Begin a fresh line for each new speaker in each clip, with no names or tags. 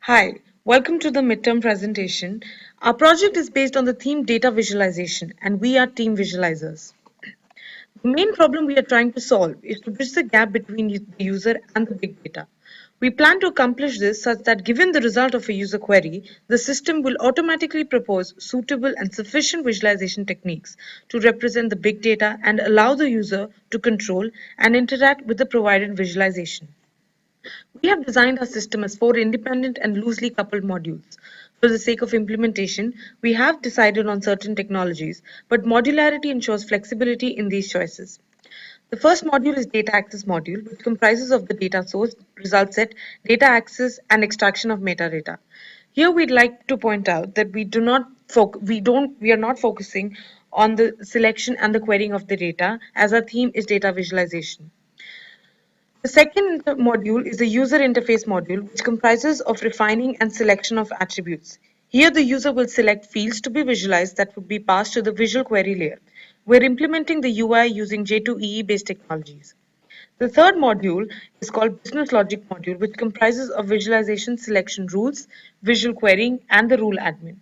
Hi, welcome to the midterm presentation. Our project is based on the theme data visualization, and we are team visualizers. The main problem we are trying to solve is to bridge the gap between the user and the big data. We plan to accomplish this such that given the result of a user query, the system will automatically propose suitable and sufficient visualization techniques to represent the big data and allow the user to control and interact with the provided visualization. We have designed our system as four independent and loosely coupled modules. For the sake of implementation, we have decided on certain technologies, but modularity ensures flexibility in these choices. The first module is data access module, which comprises of the data source, result set, data access, and extraction of metadata. Here we'd like to point out that we are not focusing on the selection and the querying of the data, as our theme is data visualization. The second module is the user interface module, which comprises of refining and selection of attributes. Here the user will select fields to be visualized that would be passed to the visual query layer. We're implementing the UI using J2EE based technologies. The third module is called business logic module, which comprises of visualization selection rules, visual querying, and the rule admin.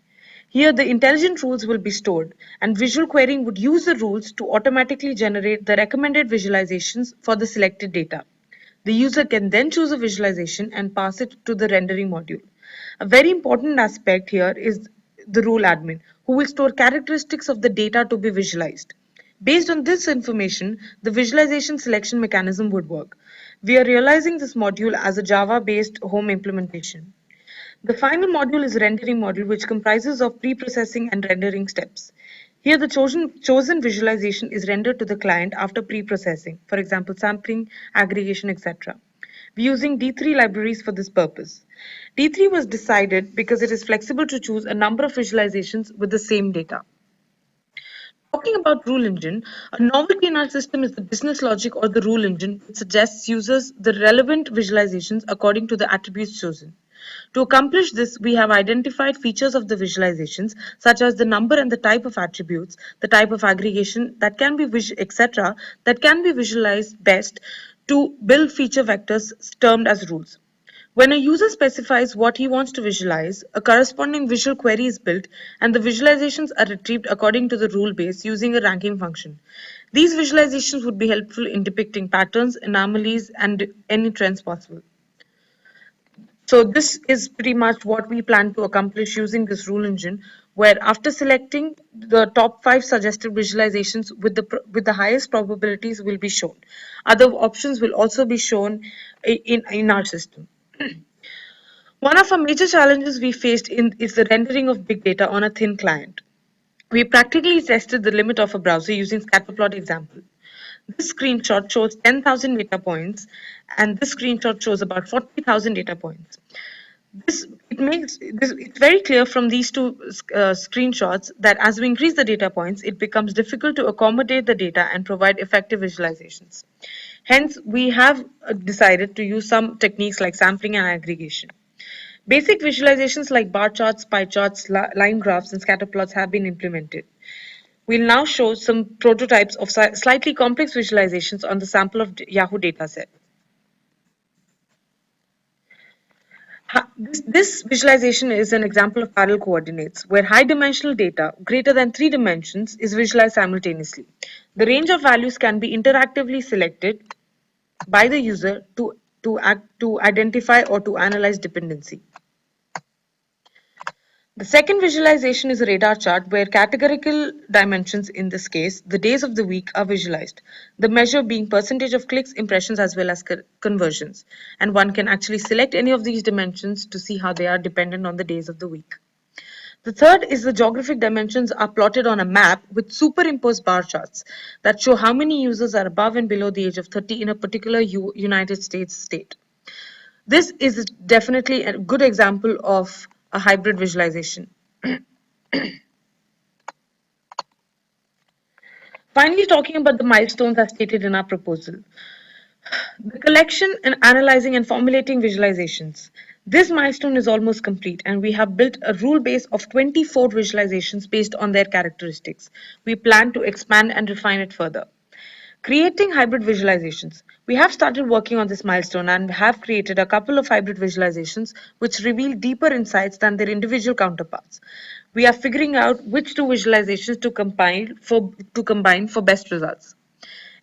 Here the intelligent rules will be stored, and visual querying would use the rules to automatically generate the recommended visualizations for the selected data. The user can then choose a visualization and pass it to the rendering module. A very important aspect here is the rule admin, who will store characteristics of the data to be visualized. Based on this information, the visualization selection mechanism would work. We are realizing this module as a Java-based home implementation. The final module is rendering module, which comprises of pre-processing and rendering steps. Here the chosen visualization is rendered to the client after pre-processing, for example, sampling, aggregation, etc. We're using D3 libraries for this purpose. D3 was decided because it is flexible to choose a number of visualizations with the same data. Talking about rule engine, a novelty in our system is the business logic or the rule engine, which suggests users the relevant visualizations according to the attributes chosen. To accomplish this, we have identified features of the visualizations, such as the number and the type of attributes, the type of aggregation that can be etc., that can be visualized best to build feature vectors termed as rules. When a user specifies what he wants to visualize, a corresponding visual query is built and the visualizations are retrieved according to the rule base using a ranking function. These visualizations would be helpful in depicting patterns, anomalies, and any trends possible. So this is pretty much what we plan to accomplish using this rule engine, where after selecting the top 5 suggested visualizations with the highest probabilities will be shown. Other options will also be shown in our system. One of our major challenges we faced is the rendering of big data on a thin client. We practically tested the limit of a browser using scatterplot example. This screenshot shows 10,000 data points and this screenshot shows about 40,000 data points. It's very clear from these two screenshots that as we increase the data points, it becomes difficult to accommodate the data and provide effective visualizations. Hence, we have decided to use some techniques like sampling and aggregation. Basic visualizations like bar charts, pie charts, line graphs, and scatter plots have been implemented. We'll now show some prototypes of slightly complex visualizations on the sample of Yahoo dataset. This visualization is an example of parallel coordinates, where high-dimensional data greater than 3 dimensions is visualized simultaneously. The range of values can be interactively selected by the user to identify or to analyze dependency. The second visualization is a radar chart where categorical dimensions, in this case, the days of the week, are visualized. The measure being percentage of clicks, impressions, as well as conversions. And one can actually select any of these dimensions to see how they are dependent on the days of the week. The third is the geographic dimensions are plotted on a map with superimposed bar charts that show how many users are above and below the age of 30 in a particular United States state. This is definitely a good example of a hybrid visualization. Finally, talking about the milestones as stated in our proposal. The collection and analyzing and formulating visualizations. This milestone is almost complete and we have built a rule base of 24 visualizations based on their characteristics. We plan to expand and refine it further. Creating hybrid visualizations. We have started working on this milestone and have created a couple of hybrid visualizations which reveal deeper insights than their individual counterparts. We are figuring out which two visualizations to combine for best results.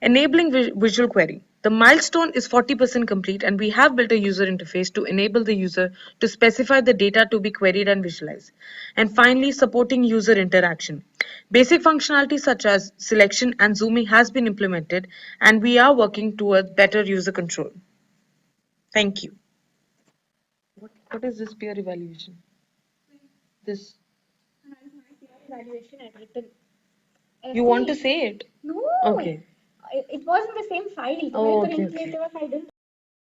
Enabling visual query. The milestone is 40% complete and we have built a user interface to enable the user to specify the data to be queried and visualized. And finally, supporting user interaction. Basic functionality such as selection and zooming has been implemented and we are working towards better user control. Thank you. What is this peer evaluation? This
Evaluation had written
you want to
every
say it?
no.
Okay.
It was in the same file.
Oh,
तुम्हारे तो
okay,
link
okay.
भेजे हुए file